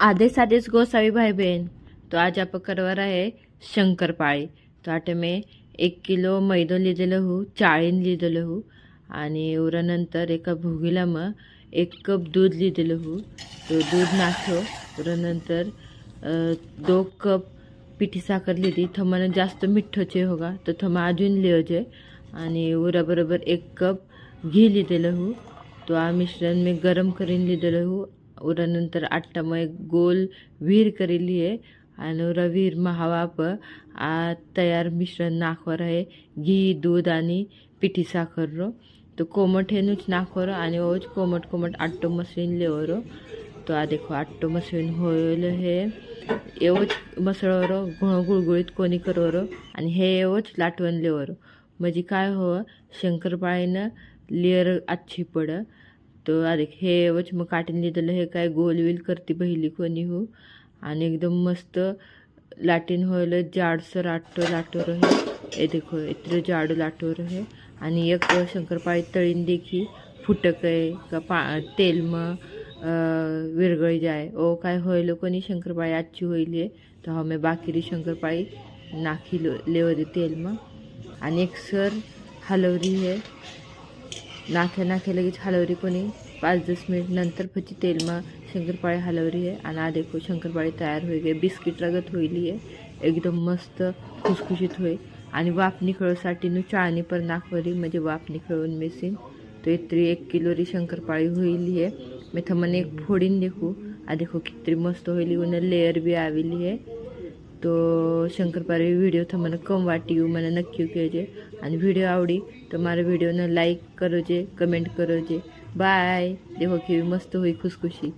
आधे साधेच गोसावी भाई बहन। तो आज आप करवा रहे शंकरपाळी। तो आटे में 1 किलो मैदो लिहिलेलं हो, चाळीन लिहिलेलं हो आणि उरानंतर एका भुगीला मग 1 कप दूध लिहिलेलं हो। तो दूध नाखो उरानंतर 2 कप पिठी साखर लिहिली थमानं जास्त मिठ्ठोचे होगा तो थमा अजून लिहोजे आणि उरा बरोबर 1 कप घी लिहिलेलं हो। तो आ मिश्रण में गरम करीन लिहिलेलं हो। उरानंतर आट्टा में एक गोल वीर करेली है आणि उरा वीर में हवा पर आ तयार मिश्रण नाखवर है घी दूध आणि पिठी साखर रो। तो कोमट हेनुच नाखवर आणि ओज कोमट कोमट आट्टो मसळीन लेवरो। तो आ देखो आट्टो मसळीन होयल है एवोच मसळवरो घणो गुळगुळीत कोणी करवरो आणि हे एवोच लाटवण लेवरो म्हणजे काय हो शंकरपाळीनं लेयर अच्छी पड। तो अरे हे वच मग काटून लिहिलेलं हे काय गोलविल करते बहिली कोणी हो आणि एकदम मस्त लाटीन होईल जाडसर आटो लाटो रहे। ये देखो इतने जाडो लाटो रहे आणि एक शंकरपाळी तळीन देखी फुटक आहे का तेल मग विरगळी जाय ओ काय होईल कोणी शंकरपाळी अच्छी होईल तो हमें बाकीरी शंकरपाळी नाखी लेवरी तेल मग आणि एक सर हलवरी है नाखे नाखे लगेच हलवरी कोणी 5-10 मिनट नंतर पची तेल में शंकरपाळी हलवरी है आणि आ देखो शंकरपाळी तयार हो गई बिस्किट रगत होईली है एकदम मस्त खुसखुशीत होई आणि वाफ निखळसाठी नु चाळणी पर नाखवरी म्हणजे वाफ निखळून मेसिन तो इतरी 1 किलो शंकरपाळी होईली है। मैं थमने एक फोड़ीन देखू आ देखो कितनी मस्त होईली उन्हें लेयर भी आविली है। तो शंकरपाळी वीडियो थमने कम वाटी मैंने नक्की कहेजे आणि वीडियो आवड़ी तो मारे वीडियो ने लाइक करोजे कमेंट करोजे। बाय देखो कि मस्त हुई खुशखुशी।